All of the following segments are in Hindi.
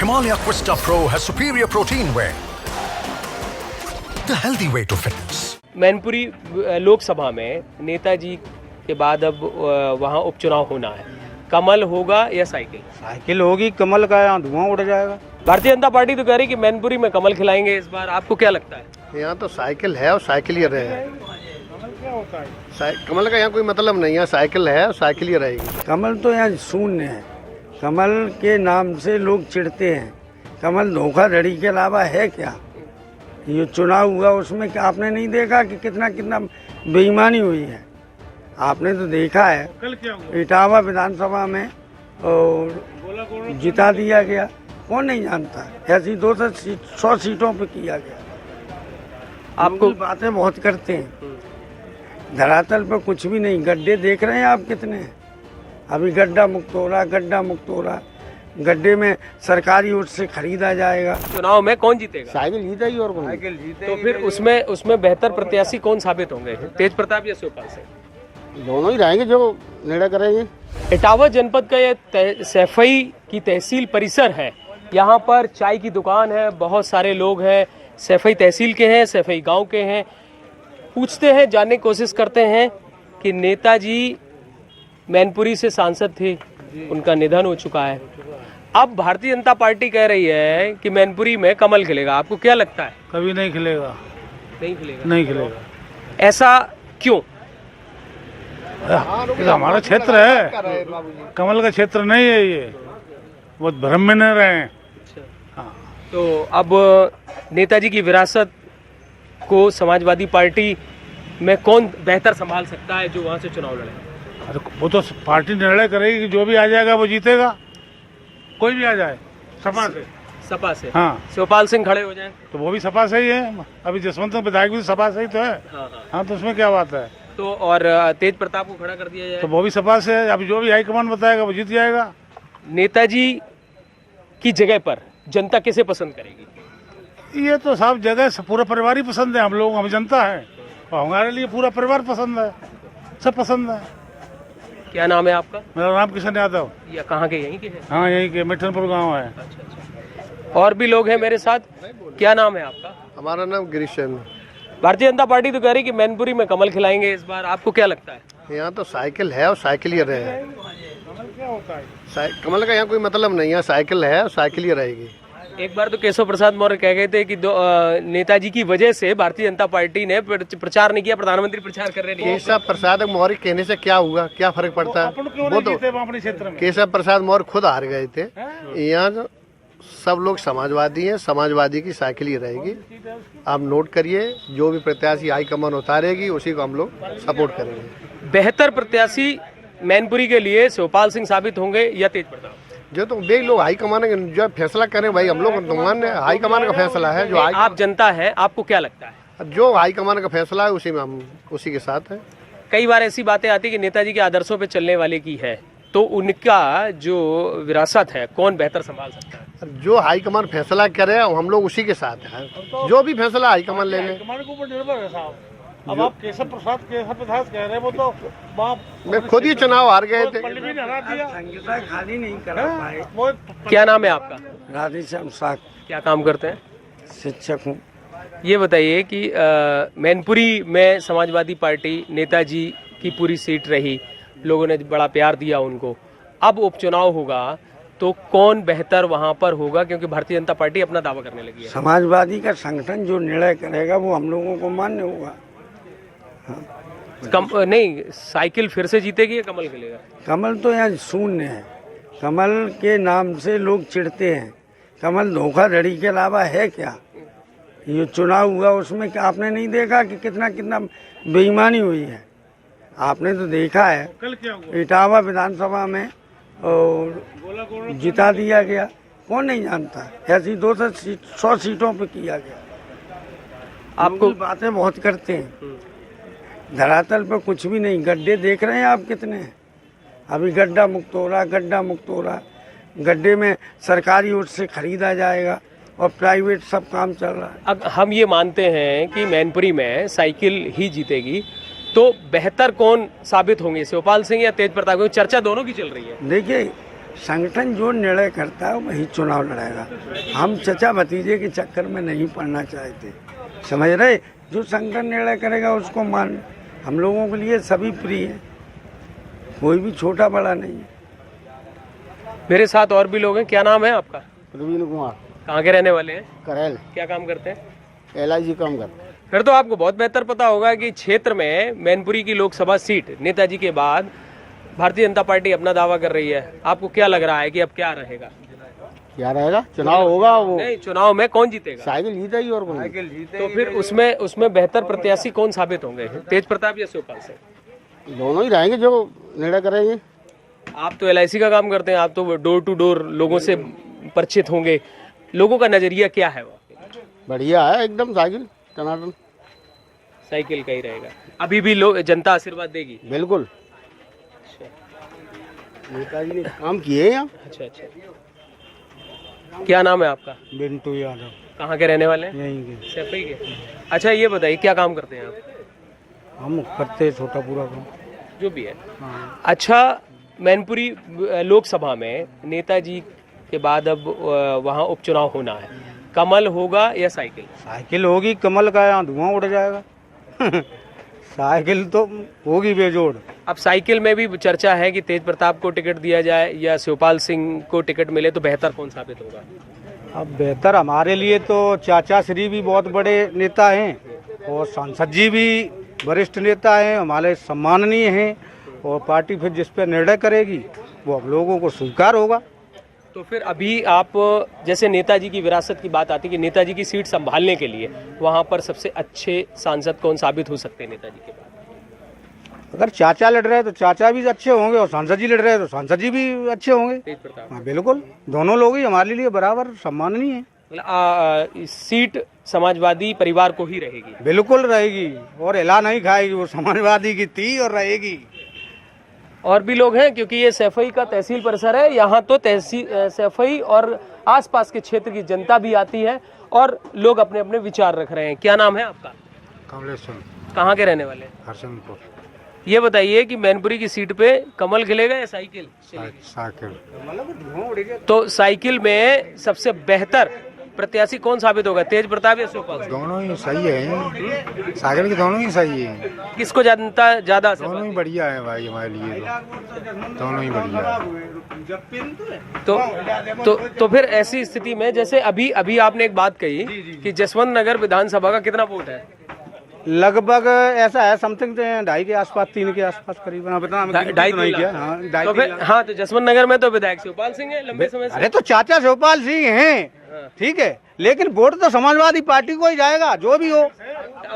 Himalaya Quista Pro has superior protein whey. The healthy way to fitness. Mainpuri Lok Sabha में नेताजी के बाद अब वहाँ उपचुनाव होना है। कमल होगा या साइकिल? साइकिल होगी, कमल का यहाँ धुआं उड़ जाएगा। भारतीय जनता पार्टी तो कह रही कि मैनपुरी में कमल खिलाएंगे इस बार, आपको क्या लगता है? यहाँ तो साइकिल है और साइकिल ही रहे। कमल का यहाँ कोई मतलब नहीं है, साइकिल है और साइकिल ही रहेगी। कमल तो यहाँ शून्य है। कमल के नाम से लोग चिढ़ते हैं। कमल धोखाधड़ी के अलावा है क्या? ये चुनाव हुआ उसमें क्या आपने नहीं देखा कि कितना कितना बेईमानी हुई है? आपने तो देखा है, इटावा विधानसभा में और जिता दिया गया। कौन नहीं जानता? ऐसी 200 सीटों पे किया गया। आपको बातें बहुत करते हैं, धरातल पर कुछ भी नहीं। गड्ढे देख रहे हैं आप कितने हैं? अभी गड्ढा मुक्त हो रहा, गड्ढा मुक्त हो रहा। गड्ढे में सरकारी ओर से खरीदा जाएगा। चुनाव में कौन जीतेगा? साइकिल जीतेगी और कौन? साइकिल जीते। तो फिर उसमें बेहतर प्रत्याशी कौन साबित होंगे, तेज प्रताप या शिवपाल सिंह? दोनों ही रहेंगे जो निर्णय करेंगे। इटावा जनपद का ये सैफई की तहसील परिसर है। यहाँ पर चाय की दुकान है, बहुत सारे लोग हैं, सैफई तहसील के हैं, सैफई गांव के हैं। पूछते हैं, जानने की कोशिश करते हैं कि नेताजी मैनपुरी से सांसद थे, उनका निधन हो चुका है। अब भारतीय जनता पार्टी कह रही है कि मैनपुरी में कमल खिलेगा, आपको क्या लगता है? कभी नहीं खिलेगा। नहीं खिलेगा? नहीं खिलेगा। ऐसा क्यों? ये तो हमारा क्षेत्र है, कमल का क्षेत्र नहीं है ये। बहुत भ्रम में न रहे हैं। हाँ। तो अब नेताजी की विरासत को समाजवादी पार्टी में कौन बेहतर संभाल सकता है जो वहां से चुनाव लड़े? अरे वो तो पार्टी निर्णय करेगी कि जो भी आ जाएगा वो जीतेगा, कोई भी आ जाए सपा से। सपा से? हाँ। शिवपाल सिंह खड़े हो जाएं तो वो भी सपा से ही है। अभी जसवंत विधायक भी सपा से ही तो है। हाँ, तो उसमें क्या बात है? तो और तेज प्रताप को खड़ा कर दिया जाए तो वो भी सपा से है। अभी जो भी हाईकमान बताएगा वो जीत जाएगा। नेताजी की जगह पर जनता किसे पसंद करेगी? ये तो सब जगह पूरा परिवार ही पसंद है। हम लोग, हम जनता है और हमारे लिए पूरा परिवार पसंद है, सब पसंद है। क्या नाम है आपका? मेरा नाम किशन यादव। या कहाँ के? यहीं के हैं? हाँ, यहीं के मिठनपुर गांव है। अच्छा। और भी लोग हैं मेरे साथ। क्या नाम है आपका? हमारा नाम गिरीश चंद। भारतीय जनता पार्टी तो कह रही कि मैनपुरी में कमल खिलाएंगे इस बार, आपको क्या लगता है? यहाँ तो साइकिल है और साइकिल ही रहे। कमल का यहाँ कोई मतलब नहीं है, साइकिल है और साइकिल ही रहेगी। एक बार तो केशव प्रसाद मौर्य कह गए थे कि नेताजी की वजह से भारतीय जनता पार्टी ने प्रचार नहीं किया, प्रधानमंत्री प्रचार कर रहे हैं। केशव प्रसाद मौर्य कहने से क्या हुआ, क्या फर्क पड़ता है? वो तो अपने क्षेत्र में केशव प्रसाद मौर्य खुद हार गए थे। यहाँ सब लोग समाजवादी हैं, समाजवादी की साइकिल ही रहेगी। आप नोट करिए, जो भी प्रत्याशी हाईकमान उतारेगी उसी को हम लोग सपोर्ट करेंगे। बेहतर प्रत्याशी मैनपुरी के लिए शिवपाल सिंह साबित होंगे या तेज प्रताप? जो तो वे लोग हाईकमान जो फैसला करें भाई, हम लोग मान्य हाईकमान का फैसला है। जो आप जनता है, आपको क्या लगता है? जो हाईकमान का फैसला है उसी में हम उसी के साथ हैं। कई बार ऐसी बातें आती कि नेताजी के आदर्शों पे चलने वाले की है, तो उनका जो विरासत है कौन बेहतर संभाल सकता है? जो हाईकमान फैसला करे हम लोग उसी के साथ हैं। जो भी फैसला हाईकमान ले लें। के ऊपर निर्भर है साहब। अब आप केशव प्रसाद कह रहे हैं, वो तो मैं खुद ही चुनाव हार गए थे। संगीता खाली नहीं करा पाए। क्या नाम है आपका? राधेश्याम साख, क्या काम करते हैं? शिक्षक हूँ। ये बताइए कि मैनपुरी में समाजवादी पार्टी नेताजी की पूरी सीट रही, लोगों ने बड़ा प्यार दिया उनको। अब उपचुनाव होगा तो कौन बेहतर वहां पर होगा, क्योंकि भारतीय जनता पार्टी अपना दावा करने लगी है? समाजवादी का संगठन जो निर्णय करेगा वो हम लोगों को मान्य होगा। नहीं, साइकिल फिर से जीतेगी या कमल खिलेगा? कमल तो यहाँ शून्य है। कमल के नाम से लोग चिढ़ते हैं। कमल धोखाधड़ी के अलावा है क्या? ये चुनाव हुआ उसमें क्या आपने नहीं देखा कि कितना कितना बेईमानी हुई है? आपने तो देखा है, इटावा विधानसभा में और जिता दिया गया। कौन नहीं जानता? ऐसी 200 सीटों पे किया गया। आपको बातें बहुत करते हैं, धरातल पर कुछ भी नहीं। गड्ढे देख रहे हैं आप कितने हैं? अभी गड्ढा मुक्त हो रहा, गड्ढा मुक्त हो रहा। गड्ढे में सरकारी ओर से खरीदा जाएगा और प्राइवेट सब काम चल रहा है। अब हम ये मानते हैं कि मैनपुरी में साइकिल ही जीतेगी, तो बेहतर कौन साबित होंगे, शिवपाल सिंह या तेज प्रताप? क्योंकि चर्चा दोनों की चल रही है। देखिए, संगठन जो निर्णय करता है वही चुनाव लड़ेगा। हम चचा भतीजे के चक्कर में नहीं पड़ना चाहते, समझ रहे। जो संगठन निर्णय करेगा उसको मान। हम लोगों के लिए सभी प्रिय है, कोई भी छोटा बड़ा नहीं है। मेरे साथ और भी लोग हैं। क्या नाम है आपका? प्रवीण कुमार, कहाँ के रहने वाले हैं? करेल, क्या काम करते हैं? LIC काम करते हैं। फिर तो आपको बहुत बेहतर पता होगा कि क्षेत्र में मैनपुरी की लोकसभा सीट नेताजी के बाद भारतीय जनता पार्टी अपना दावा कर रही है। आपको क्या लग रहा है कि अब क्या रहेगा? क्या रहेगा? चुनाव होगा, वो नहीं, चुनाव में कौन जीतेगा? साइकिल जीतेगी और कौन? तो फिर उसमें बेहतर प्रत्याशी कौन साबित होंगे, तेज प्रताप या शिवपाल सिंह? दोनों ही रहेंगे जो निर्णय करेंगे। आप तो LIC का काम करते हैं, आप तो डोर टू डोर लोगों से परिचित होंगे। लोगों का नजरिया क्या है? वो बढ़िया है एकदम, साइकिल टनाटन, साइकिल का ही रहेगा। अभी भी लोग जनता आशीर्वाद देगी? बिल्कुल। नेताजी ने काम किए हैं यहाँ। अच्छा अच्छा। क्या नाम है आपका? बिंटू यादव। कहाँ के रहने वाले हैं? यहीं के। सैफई के। अच्छा, ये बताइए क्या काम करते हैं आप? हम करते हैं छोटा पूरा काम। जो भी है। अच्छा, मैनपुरी लोकसभा में नेताजी के बाद अब वहाँ उपचुनाव होना है। कमल होगा या साइकिल? साइकिल होगी, कमल का यहाँ धुआं उड़ जाएगा। साइकिल तो होगी बेजोड़। अब साइकिल में भी चर्चा है कि तेज प्रताप को टिकट दिया जाए या शिवपाल सिंह को टिकट मिले, तो बेहतर कौन साबित होगा? अब बेहतर हमारे लिए तो चाचा श्री भी बहुत बड़े नेता हैं और सांसद जी भी वरिष्ठ नेता हैं, हमारे सम्माननीय हैं। और पार्टी फिर जिस पर निर्णय करेगी वो हम लोगों को स्वीकार होगा। तो फिर अभी आप, जैसे नेताजी की विरासत की बात आती है कि नेताजी की सीट संभालने के लिए वहाँ पर सबसे अच्छे सांसद कौन साबित हो सकते हैं नेताजी के बाद? अगर चाचा लड़ रहे हैं तो चाचा भी अच्छे होंगे और सांसद जी लड़ रहे हैं तो सांसद जी भी अच्छे होंगे। तेज प्रताप। हाँ बिल्कुल, दोनों लोग ही हमारे लिए बराबर सम्माननीय हैं। मतलब सीट समाजवादी परिवार को ही रहेगी? बिल्कुल रहेगी, और हिला नहीं खाएगी, वो समाजवादी की थी और रहेगी। और भी लोग हैं, क्योंकि ये सैफई का तहसील परिसर है। यहाँ तो सैफई और आसपास के क्षेत्र की जनता भी आती है और लोग अपने अपने विचार रख रहे हैं। क्या नाम है आपका? कमलेश्वर, कहाँ के रहने वाले हैं? हरसिंहपुर। ये बताइए कि मैनपुरी की सीट पे कमल खिलेगा या साइकिल? साइकिल। तो साइकिल में सबसे बेहतर प्रत्याशी कौन साबित होगा, तेज प्रताप या शिवपाल? दोनों ही सही है, साइकिल के दोनों ही सही है। किसको जनता ज्यादा? दोनों ही बढ़िया है भाई हमारे लिए, तो दोनों ही बढ़िया है। तो फिर ऐसी स्थिति में, जैसे अभी आपने एक बात कही कि जसवंत नगर विधानसभा का कितना वोट है? लगभग ऐसा है, समथिंग 2.5 के आसपास, 3 के आसपास करीबन। ढाई नहीं किया। तो फिर हाँ, तो जसवंत नगर में तो विधायक शिवपाल सिंह है लंबे समय से। अरे तो चाचा शिवपाल सिंह हैं, ठीक है, लेकिन वोट तो समाजवादी पार्टी को ही जाएगा, जो भी हो।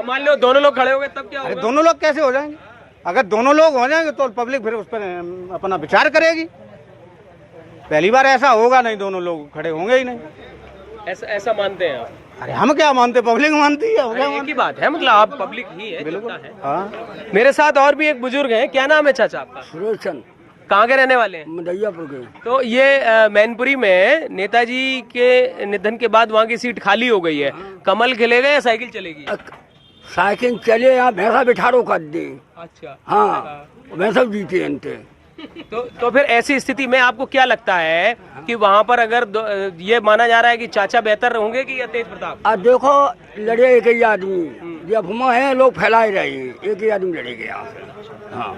मान लो दोनों लोग खड़े हो गए तब क्या होगा? अरे दोनों लोग कैसे हो जाएंगे? अगर दोनों लोग हो जाएंगे तो पब्लिक फिर उस पर अपना विचार करेगी। पहली बार ऐसा होगा नहीं, दोनों लोग खड़े होंगे ही नहीं। ऐसा मानते हैं आप? अरे हम क्या मानते, पब्लिक मानती है। एक ही बात है, मतलब आप पब्लिक ही है, बिल्कुल है। हाँ। मेरे साथ और भी एक बुजुर्ग हैं। क्या नाम है चाचा आपका? सुरेशन, कहाँ के रहने वाले हैं? मदैयापुर के। तो ये मैनपुरी में नेताजी के निधन के बाद वहाँ की सीट खाली हो गई है। कमल खिलेगा या साइकिल चलेगी? साइकिल चले, यहाँ भैंसा बिठारो कर दे। अच्छा। हाँ, भैंसा जीते अंते। तो फिर ऐसी स्थिति में आपको क्या लगता है कि वहाँ पर अगर ये माना जा रहा है कि चाचा बेहतर होंगे कि या तेज प्रताप? अब देखो, लड़े एक ही आदमी, ये अफवाह है, लोग फैलाए रहे हैं, एक ही आदमी लड़ेगा यहाँ से। हाँ,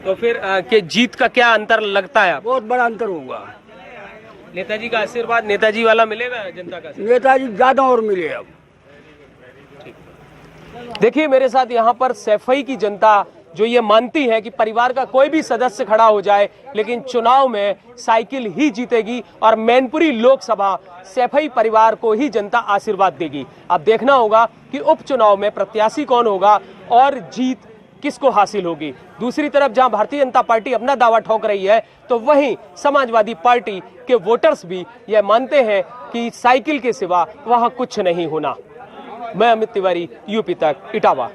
तो फिर के जीत का क्या अंतर लगता है आपको? बहुत बड़ा अंतर होगा। नेताजी का आशीर्वाद नेताजी वाला मिलेगा जनता का? नेताजी ज्यादा और मिले। अब देखिए मेरे साथ यहाँ पर सैफई की जनता जो ये मानती है कि परिवार का कोई भी सदस्य खड़ा हो जाए लेकिन चुनाव में साइकिल ही जीतेगी और मैनपुरी लोकसभा सैफई परिवार को ही जनता आशीर्वाद देगी। अब देखना होगा कि उपचुनाव में प्रत्याशी कौन होगा और जीत किसको हासिल होगी। दूसरी तरफ जहां भारतीय जनता पार्टी अपना दावा ठोक रही है तो वहीं समाजवादी पार्टी के वोटर्स भी यह मानते हैं कि साइकिल के सिवा वहां कुछ नहीं होना। मैं अमित तिवारी, यूपी तक, इटावा।